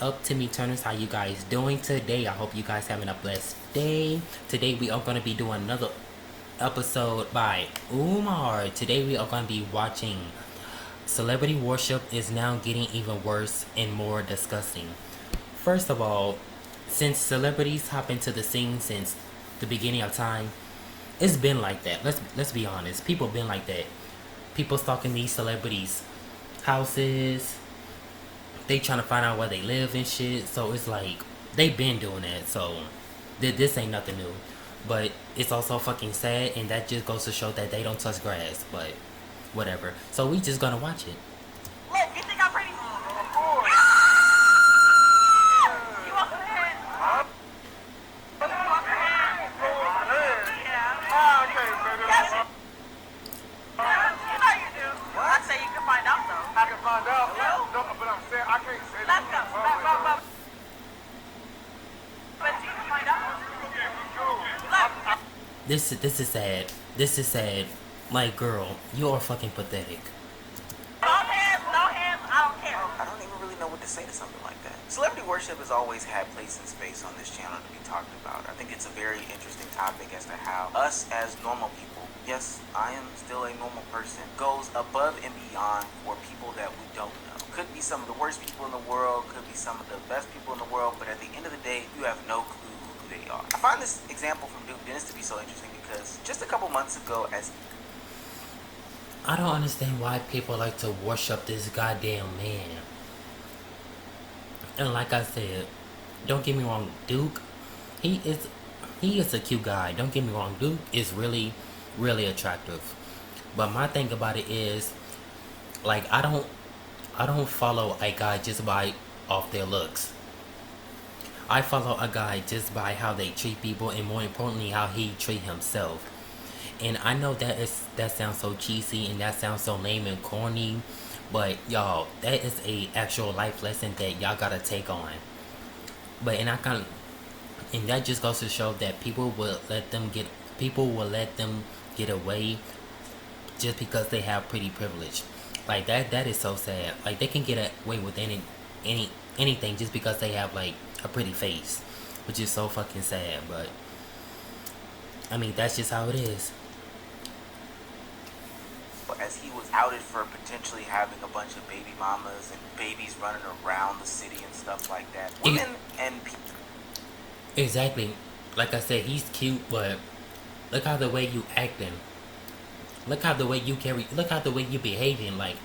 up, Timmy Turners? How you guys doing today? I hope you guys having a blessed day. Today we are going to be doing another episode by Umar. Today we are going to be watching Celebrity Worship is now getting even worse and more disgusting. First of all, since celebrities hop into the scene since the beginning of time, it's been like that. Let's be honest. People been like that. People stalking these celebrities' houses. They trying to find out where they live and shit. So it's like they been doing that. So this ain't nothing new. But it's also fucking sad, and that just goes to show that they don't touch grass. But whatever. So we just gonna watch it. Look, you think I'm pretty? Of course. You want some head? Huh? You want some head? Yeah. Oh, okay, baby. Yes. You know you do. What? I say you can find out, though. I can find out? No, but I'm saying I can't say that. Let's go. But you can find out. Okay, cool. This is sad. This is sad. Like, girl, you are fucking pathetic. No hands, I don't care. I don't even really know what to say to something like that. Celebrity worship has always had place and space on this channel to be talked about. I think it's a very interesting topic as to how us as normal people, yes, I am still a normal person, goes above and beyond for people that we don't know. Could be some of the worst people in the world, could be some of the best people in the world, but at the end of the day, you have no clue who they are. I find this example from Duke Dennis to be so interesting because just a couple months ago, as I don't understand why people like to worship this goddamn man. And like I said, don't get me wrong, Duke, he is a cute guy. Don't get me wrong, Duke is really, really attractive. But my thing about it is, like, I don't follow a guy just by off their looks. I follow a guy just by how they treat people, and more importantly, how he treat himself. And I know that sounds so cheesy and that sounds so lame and corny, but y'all, that is a actual life lesson that y'all gotta take on. But and that just goes to show that people will let them get away just because they have pretty privilege. Like that is so sad. Like they can get away with anything just because they have like a pretty face, which is so fucking sad. But I mean, that's just how it is. As he was outed for potentially having a bunch of baby mamas and babies running around the city and stuff like that. Women and people. Exactly. Like I said, he's cute, but look how the way you acting. Look how the way you carry. Look how the way you behaving. Like,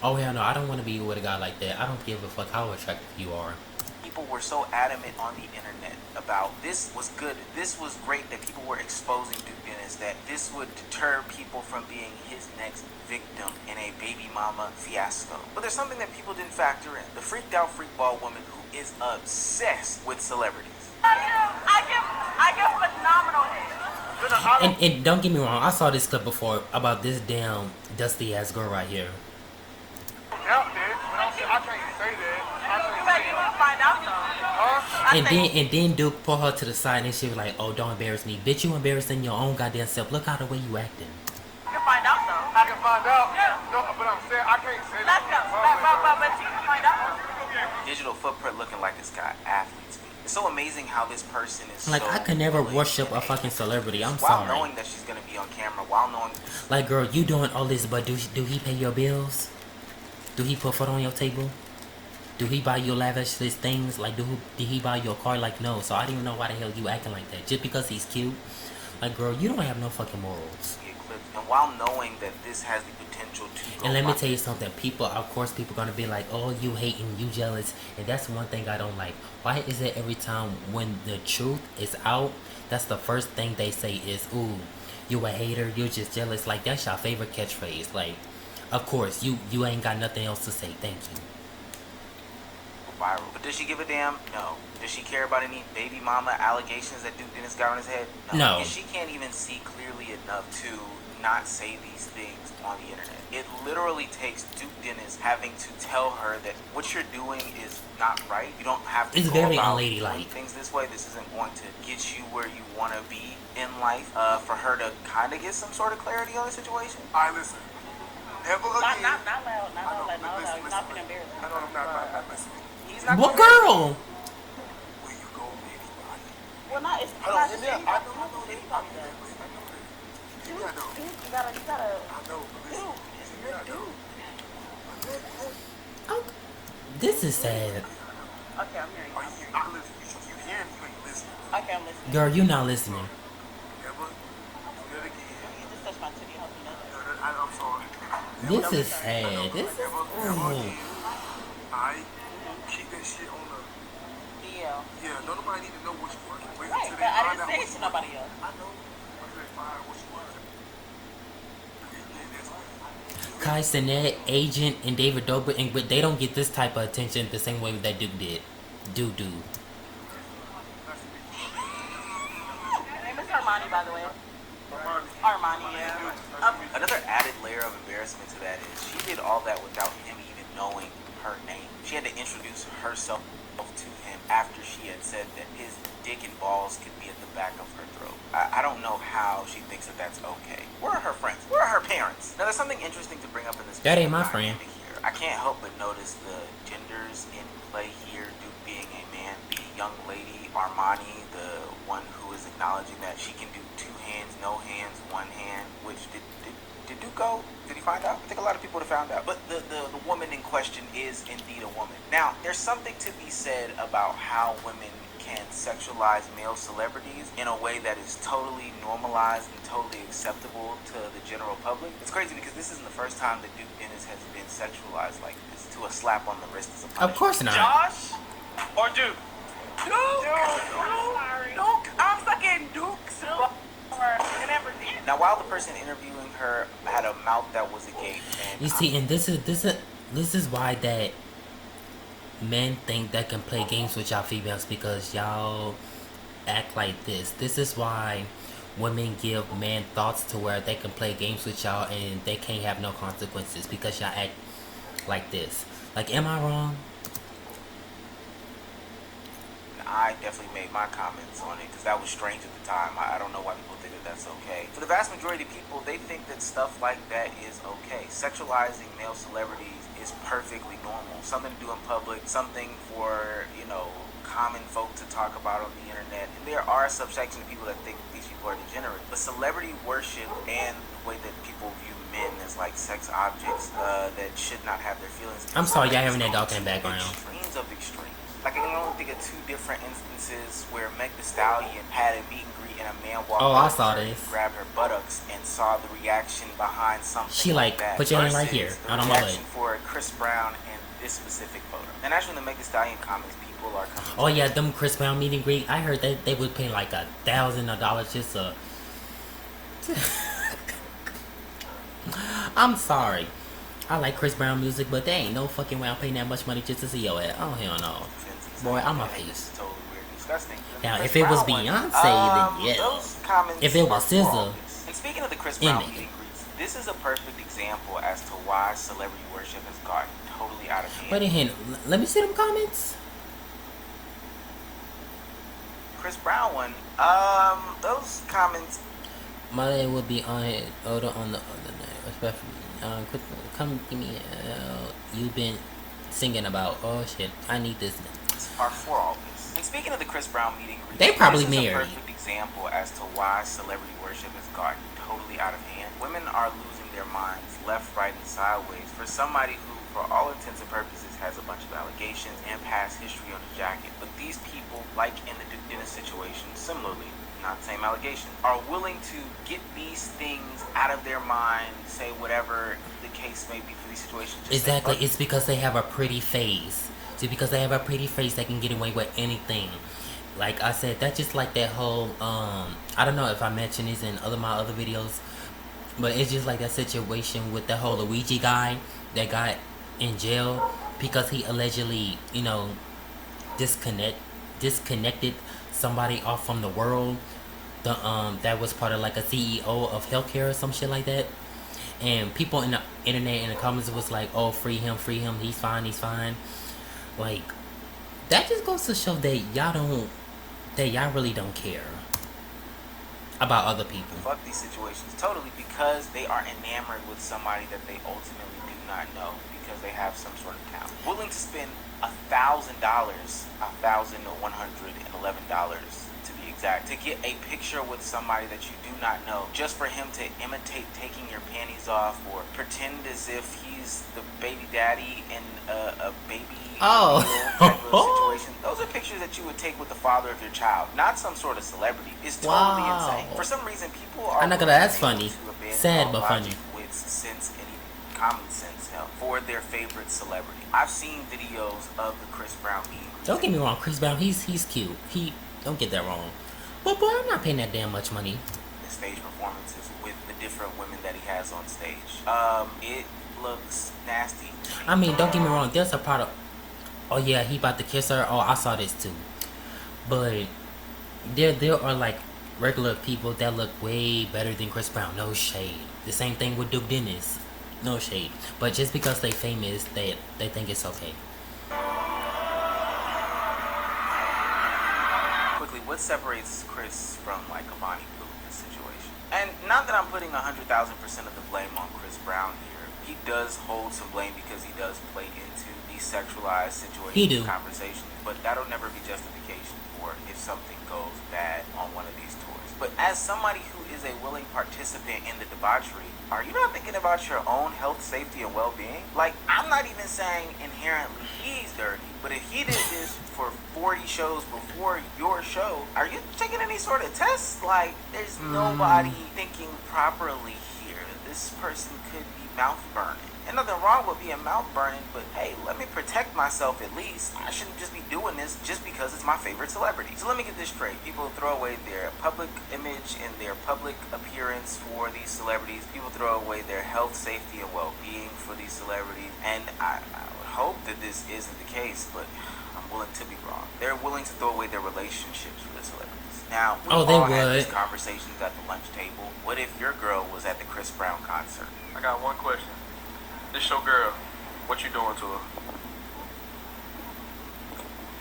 oh hell no, I don't want to be with a guy like that. I don't give a fuck how attractive you are. People were so adamant on the internet about this was good, this was great, that people were exposing Duke Dennis, that this would deter people from being his next victim in a baby mama fiasco. But there's something that people didn't factor in. The freaked out freakball woman who is obsessed with celebrities. I give phenomenal head. And don't get me wrong, I saw this clip before about this damn dusty ass girl right here. I can't say that. You want to find out though. And then Duke pulled her to the side and she was like, "Oh, don't embarrass me, bitch. You embarrassing your own goddamn self. Look how the way you acting." You can find out though. I can find out. Yeah. No, but I'm saying I can't say that. Let's go. But you can find out. Digital footprint looking like it's got athletes. It's so amazing how this person is. Like, so I could never worship a fucking celebrity. I'm while sorry. knowing that she's gonna be on camera, while knowing. Like, girl, you doing all this, but do he pay your bills? Do he put food on your table? Do he buy you lavish things? Like, did he buy your car? Like, no. So I don't even know why the hell you acting like that. Just because he's cute? Like, girl, you don't have no fucking morals. And while knowing that this has the potential to go. And let me tell you something. People, of course, people gonna be like, "Oh, you hating, you jealous," and that's one thing I don't like. Why is it every time when the truth is out, that's the first thing they say is, "Ooh, you a hater, you're just jealous." Like, that's your favorite catchphrase. Like, of course, you ain't got nothing else to say. Thank you. Viral. But does she give a damn? No. Does she care about any baby mama allegations that Duke Dennis got on his head? No. And she can't even see clearly enough to not say these things on the internet. It literally takes Duke Dennis having to tell her that what you're doing is not right. You don't have to. It's go very about unladylike. doing things this way. This isn't going to get you where you want to be in life. For her to kind of get some sort of clarity on the situation. All right, listen. Never again. Not loud. Not loud. Not embarrassing. I know I'm not listening. He's not What gonna- girl? Where you go, baby body. Well, not it's Hold not on, just yeah, I anybody. know that. I know that. Dude, Yeah, I know. dude, you gotta. I know, but listen. Dude, Yeah, I know. Oh, this is sad. okay, I'm hearing Are you. you not listening? You hearing me? You ain't listening. Okay, I'm listening. Girl, you not listening. Never do that again. You just touched my titty. I hope you know that. I'm sorry. This is sad. This is. Never Ooh. again. I keep that shit on the. DL. Yeah, don't nobody need to know what you're working with. Right, until but they I find didn't out say what it to you nobody working. else. I know. Until they find out what you're working. Yeah, that's what. Kai Cenat, Agent, and David Dobrik, but they don't get this type of attention the same way that Duke did. Duke. Her name is Armani, by the way. Armani, yeah. Another added layer of embarrassment to that is she did all that without him even knowing her name. She had to introduce herself to him after she had said that his dick and balls could be at the back of her throat. I don't know how she thinks that that's okay. Where are her friends? Where are her parents? Now, there's something interesting to bring up in this. That ain't my friend. Here. I can't help but notice the genders in play here. Duke being a man, the young lady Armani, the one who is acknowledging that she can do two hands, no hands, one hand. Which did Duke go? Did he find out? I think a lot of people would have found out. But the woman in question is indeed a woman. Now, there's something to be said about how women can sexualize male celebrities in a way that is totally normalized and totally acceptable to the general public. It's crazy because this isn't the first time that Duke Dennis has been sexualized like this. To a slap on the wrist is a punishment. Of course not. Josh or Duke? Duke. I'm sucking Duke's and everything. Now, while the person interviewing her had a mouth that was agape, and You see, and this is why that men think that can play games with y'all females, because y'all act like this. This is why women give men thoughts to where they can play games with y'all and they can't have no consequences because y'all act like this. Like, am I wrong? I definitely made my comments on it because that was strange at the time. I don't know why people think that that's okay. For the vast majority of people, they think that stuff like that is okay. Sexualizing male celebrities is perfectly normal. Something to do in public, something for, common folk to talk about on the internet. And there are a subsection of people that think these people are degenerate. But celebrity worship and the way that people view men as like sex objects that should not have their feelings. I'm sorry, y'all having that dog in the background. Extremes of extremes. Like, I can only think of two different instances where Meg Thee Stallion had a meet and greet and a man walked Oh, I over saw her this. and grabbed her buttocks and saw the reaction behind something She like, that put your hand right versus here, the out on my reaction leg. for Chris Brown and this specific photo. And actually, in the Meg Thee Stallion comments, people are coming. Oh yeah, them Chris Brown meet and greet. I heard that they would pay like $1,000 just to. I'm sorry. I like Chris Brown music, but there ain't no fucking way I'm paying that much money just to see your ass. Oh hell no. Boy, I'm a face. It's totally weird and disgusting. Now, Chris if it was Brown one, Beyonce, then yeah. Those comments If it was are SZA, flawless. And speaking of the Chris in Brown it. meet and greets, this is a perfect example as to why celebrity worship has gotten totally out of hand. Wait a minute. Let me see them comments. Chris Brown one, those comments. My name would be on it. Older on the other night, especially. Come give me. You've been singing about. Oh shit! I need this. Are for all this. And speaking of the Chris Brown meet and greet, They probably this is married. a perfect example as to why celebrity worship has gotten totally out of hand. Women are losing their minds left, right, and sideways for somebody who, for all intents and purposes, has a bunch of allegations and past history on his jacket. But these people, like in the Duke Dennis situation, similarly, not same allegation, are willing to get these things out of their mind, say whatever the case may be for these situations. Just say, Exactly. "Fuck It's because they have a pretty face. See, because they have a pretty face, they can get away with anything. Like I said, that's just like that whole. I don't know if I mentioned this in my other videos, but it's just like that situation with the whole Luigi guy that got in jail because he allegedly, disconnected somebody off from the world. That was part of like a CEO of healthcare or some shit like that. And people in the internet in the comments was like, "Oh, free him, he's fine." Like, that just goes to show that y'all really don't care about other people. fuck these situations totally because they are enamored with somebody that they ultimately do not know because they have some sort of talent. Willing to spend $1,111 to be exact, to get a picture with somebody that you do not know, just for him to imitate taking your panties off or pretend as if he's the baby daddy in a baby Oh. type of situation. Those are pictures that you would take with the father of your child, not some sort of celebrity. It's totally Wow. insane. For some reason, people are I'm not gonna. That's willing funny. to abandon Sad all but funny. logic, wits, sense, and even common sense, hell, for their favorite celebrity. I've seen videos of the Chris Brown meet and greet. Don't get me wrong, Chris Brown, he's cute. He don't get that wrong. But boy, I'm not paying that damn much money. The stage performances with the different women that he has on stage. It looks nasty. I mean, don't get me wrong, there's a part of, oh yeah, he about to kiss her. Oh, I saw this too. But there are like regular people that look way better than Chris Brown. No shade. The same thing with Duke Dennis. No shade. But just because they famous, they think it's okay. Quickly, what separates Chris from like a Bonnie Blue in this situation? And not that I'm putting 100,000% of the blame on Chris Brown here. He does hold some blame because he does play into these sexualized situations He do. and conversations. But that'll never be justification for if something goes bad on one of these tours. But as somebody who is a willing participant in the debauchery, are you not thinking about your own health, safety, and well-being? Like, I'm not even saying inherently he's dirty, but if he did this for 40 shows before your show, are you taking any sort of tests? Like, there's nobody thinking properly here. This person could be mouth burning. And nothing wrong with being mouth burning, but hey, let me protect myself at least. I shouldn't just be doing this just because it's my favorite celebrity. So let me get this straight. People throw away their public image and their public appearance for these celebrities. People throw away their health, safety, and well-being for these celebrities. And I would hope that this isn't the case, but I'm willing to be wrong. They're willing to throw away their relationships with the celebrities. Now, we Oh, they all had would. these conversations at the lunch table. What if your girl was at the Chris Brown concert? I got one question. This your girl. What you doing to her?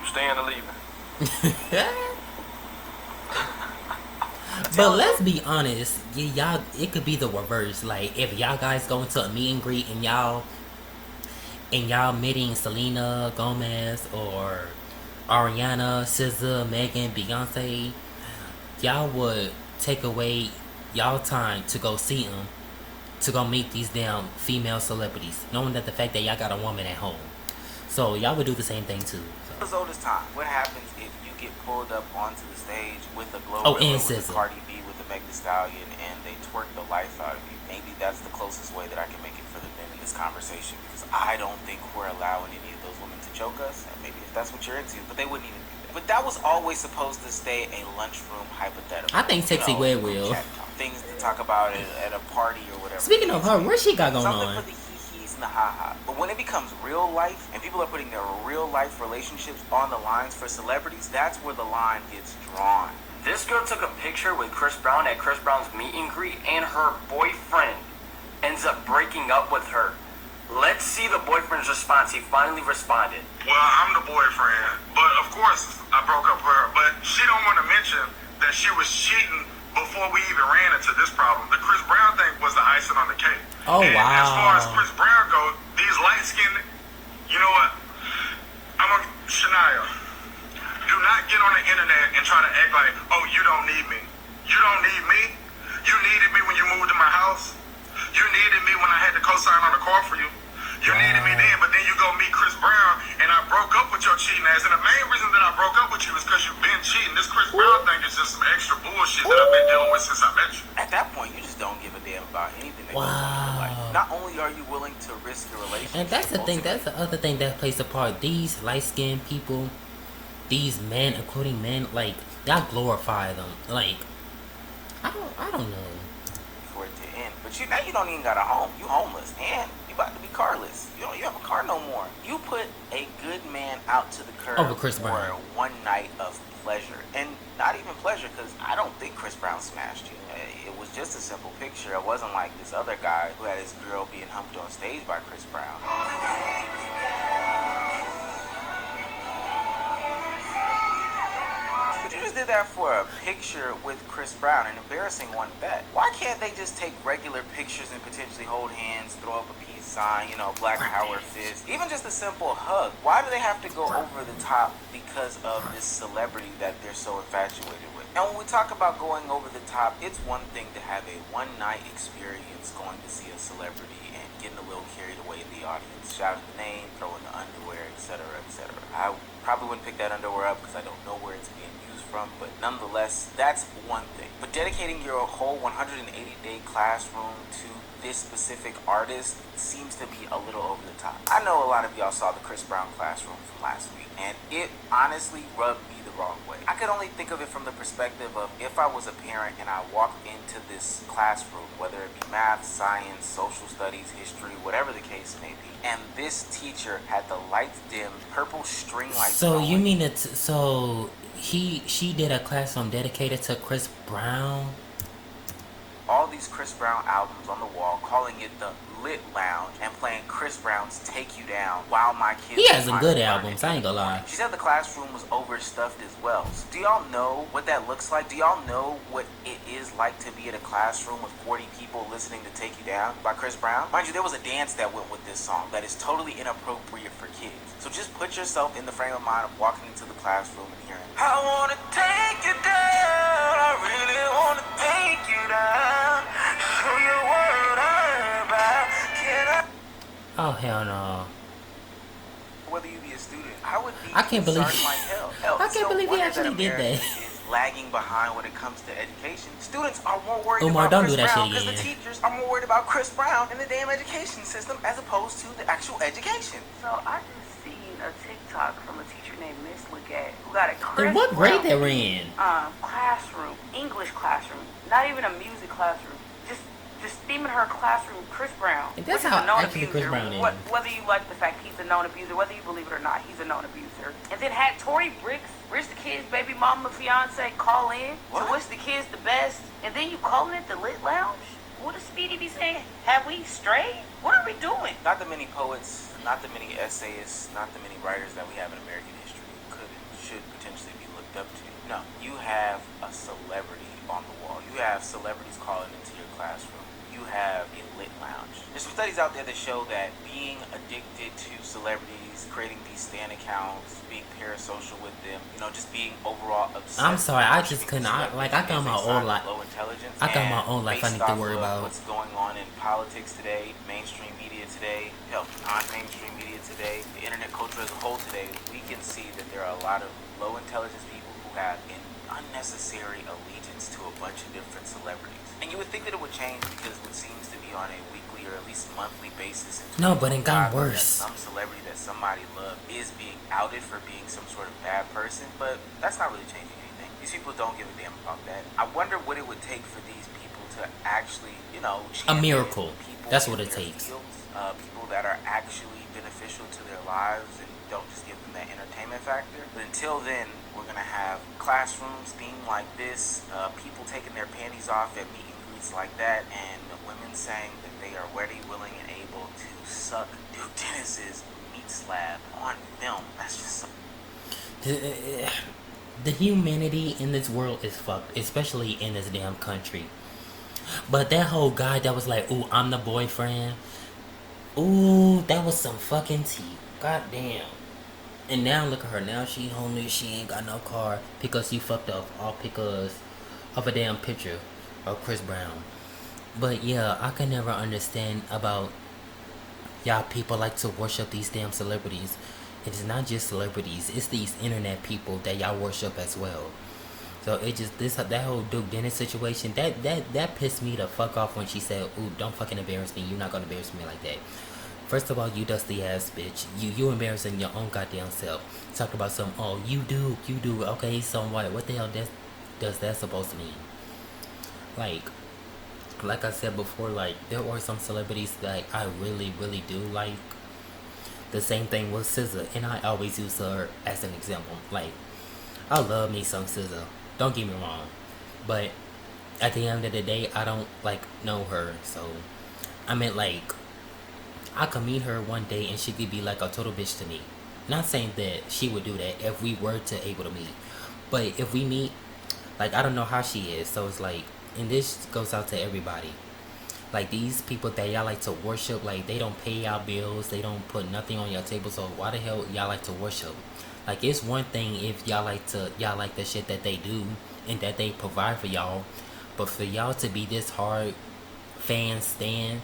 You staying or leaving? But let's be honest, y'all, it could be the reverse. Like, if y'all guys go into a meet and greet and y'all meeting Selena Gomez or Ariana, SZA, Megan, Beyonce, y'all would take away y'all time to go see them, to go meet these damn female celebrities, knowing that the fact that y'all got a woman at home. So y'all would do the same thing too. So. It's oldest time. What happens if you get pulled up onto the stage with a Glow Oh, River, and with SZA. a Cardi B, with a Meg Thee Stallion, and they twerk the life out of you? Maybe that's the closest way that I can make it for the men in this conversation, because I don't think we're allowing any of those women to choke us. And maybe if that's what you're into, but they wouldn't even do that. But that was always supposed to stay a lunchroom hypothetical. I think Sexy Red will. chat talk, things to talk about at a party or whatever. Speaking of her, what she got going Something on? for the hee-hees and the ha-ha. But when it becomes real life, and people are putting their real life relationships on the lines for celebrities, that's where the line gets drawn. This girl took a picture with Chris Brown at Chris Brown's meet and greet, and her boyfriend ends up breaking up with her. Let's see the boyfriend's response. He finally responded. Well, I'm the boyfriend, but of course I broke up with her. But she don't want to mention that she was cheating before we even ran into this problem. The Chris Brown thing was the icing on the cake. Oh, and wow. as far as Chris Brown goes, these light-skinned, you know what? Shania, do not get on the internet and try to act like, oh, you don't need me. You don't need me. You needed me when you moved to my house. You needed me when I had to co-sign on the car for you. You needed me then, but then you go meet Chris Brown, and I broke up with your cheating ass. And the main reason that I broke up with you is because you've been cheating. This Chris Brown thing is just some extra bullshit that I've been dealing with since I met you. At that point, you just don't give a damn about anything that goes on in your life. Wow. Not only are you willing to risk your relationship, And that's the thing. That's the other thing that plays a part. These light-skinned people, these men, including men, like y'all glorify them. Like I don't know. for it to end. But now you don't even got a home. You homeless, and you about to be carless. You have a car no more. You put a good man out to the curb Over Chris for Brown. one night of pleasure, and not even pleasure, because I don't think Chris Brown smashed you. It was just a simple picture. It wasn't like this other guy who had his girl being humped on stage by Chris Brown. Could you just did that for a picture with Chris Brown, an embarrassing one at that. Why can't they just take regular pictures and potentially hold hands, throw up a peace sign, Black Power fist, even just a simple hug? Why do they have to go over the top because of this celebrity that they're so infatuated with? And when we talk about going over the top, it's one thing to have a one-night experience going to see a celebrity and getting a little carried away in the audience, shouting the name, throwing the underwear, etc., etc. I probably wouldn't pick that underwear up because I don't know where it's being used from, but nonetheless, that's one thing. But dedicating your whole 180-day classroom to this specific artist seems to be a little over the top. I know a lot of y'all saw the Chris Brown classroom from last week, and it honestly rubbed me the wrong way. I could only think of it from the perspective of if I was a parent and I walked into this classroom, whether it be math, science, social studies, history, whatever the case may be, and this teacher had the lights dim, purple string lights. So you mean it? So she did a classroom dedicated to Chris Brown? All these Chris Brown albums on the wall, calling it the Lit Lounge, and playing Chris Brown's Take You Down while my kids... He has some good albums, I ain't gonna lie. She said the classroom was overstuffed as well. So do y'all know what that looks like? Do y'all know what it is like to be in a classroom with 40 people listening to Take You Down by Chris Brown? Mind you, there was a dance that went with this song that is totally inappropriate for kids. So just put yourself in the frame of mind of walking into the classroom and hearing, I wanna take you down, I really wanna take you down, show you what I'm about, can I? Oh hell no! Whether you be a student, I would be I can't believe. concerned like hell. I can't believe he actually did that. Is lagging behind when it comes to education. Students are more worried Umar, about don't Chris do that Brown shit because the again. teachers are more worried about Chris Brown and the damn education system as opposed to the actual education. So I just seen a TikTok from a teacher named Miss Leggett who got a Chris In what grade they Brown, were in? classroom, English classroom, not even a music classroom. Just theming her classroom Chris Brown. And that's which is how a known actually abuser. Chris Brown is. Whether you like the fact he's a known abuser, whether you believe it or not, he's a known abuser. And then had Tory Bricks, Rich the Kid's baby mama fiance, call in to wish the kids the best, and then you calling it the Lit Lounge? What does Speedy be saying? Have we strayed? What are we doing? Not the many poets, not the many essayists, not the many writers that we have in American history who could and should potentially be looked up to. No, you have a celebrity on the wall. You have celebrities calling into your classroom. You have a lit lounge. There's some studies out there that show that being addicted to celebrities, creating these stan accounts, being parasocial with them, just being overall obsessed. I'm sorry, I just couldn't. I got my own life. Low intelligence. I got my own life I need to Based worry off of about. what's going on in politics today, mainstream media today, hell, non-mainstream media today, the internet culture as a whole today, we can see that there are a lot of low intelligence people who have an unnecessary allegiance to a bunch of different celebrities. And you would think that it would change because what seems to be on a weekly or at least monthly basis. No, but it got 2025, worse. Some celebrity that somebody loved is being outed for being some sort of bad person, but that's not really changing anything. These people don't give a damn about that. I wonder what it would take for these people to actually, A miracle. people That's in what it their takes. fields, people that are actually beneficial to their lives and don't just give them that entertainment factor. But until then, we're gonna have classrooms themed like this, people taking their panties off at meet and greets like that, and women saying that they are ready, willing, and able to suck Duke Dennis's meat slab on film. That's just so. The humanity in this world is fucked, especially in this damn country. But that whole guy that was like, ooh, I'm the boyfriend. Ooh, that was some fucking tea. God damn. And now look at her. Now she homeless. She ain't got no car because she fucked up all because of a damn picture of Chris Brown. But yeah, I can never understand about y'all people like to worship these damn celebrities. It is not just celebrities. It's these internet people that y'all worship as well. So it just that whole Duke Dennis situation that pissed me the fuck off when she said, "Ooh, don't fucking embarrass me. You're not gonna embarrass me like that." First of all, you dusty ass bitch. You embarrassing your own goddamn self. Talk about some. Oh, you do. Okay, so what the hell does that supposed to mean? Like I said before, like there are some celebrities that I really do like. The same thing with SZA, and I always use her as an example. Like, I love me some SZA. Don't get me wrong, but at the end of the day, I don't know her. So I meant I could meet her one day and she could be like a total bitch to me. Not saying that she would do that if we were to able to meet, but if we meet Like, I don't know how she is. So it's like, and this goes out to everybody. Like, these people that y'all like to worship, like, they don't pay y'all bills, they don't put nothing on your table, so why the hell y'all like to worship? Like, it's one thing if y'all like the shit that they do and that they provide for y'all, but for y'all to be this hard fan stand,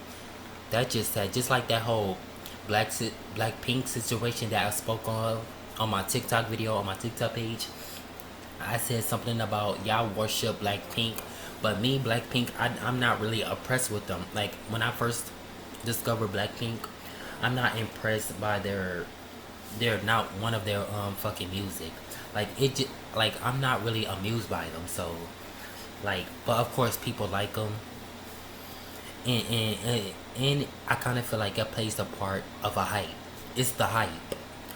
that just like that whole Blackpink situation that I spoke on my TikTok video, on my TikTok page. I said something about y'all worship Blackpink, but me, Blackpink, I'm not really impressed with them. Like, when I first discovered Blackpink, I'm not impressed by they're not one of their fucking music. Like, like, I'm not really amused by them. So, like, but of course people like them, and I kind of feel like it plays the part of a hype. It's the hype.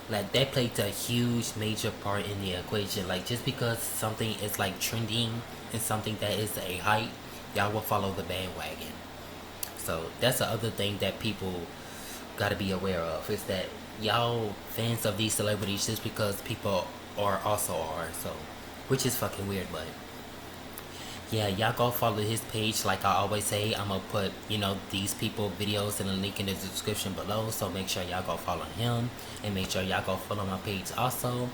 Like, that plays a huge major part in the equation. Like, just because something is like trending and something that is a hype, y'all will follow the bandwagon. So that's the other thing that people got to be aware of, is that y'all fans of these celebrities just because people are also are. So, which is fucking weird, but yeah, y'all go follow his page. Like I always say, I'm gonna put, you know, these people videos and a link in the description below, so make sure y'all go follow him, and make sure y'all go follow my page also.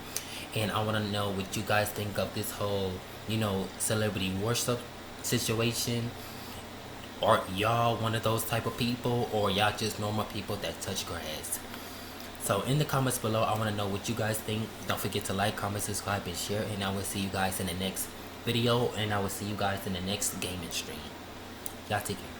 And I want to know what you guys think of this whole, you know, celebrity worship situation. Are y'all one of those type of people, or y'all just normal people that touch grass? So in the comments below, I want to know what you guys think. Don't forget to like, comment, subscribe, and share. And I will see you guys in the next video, and I will see you guys in the next gaming stream. Y'all take care.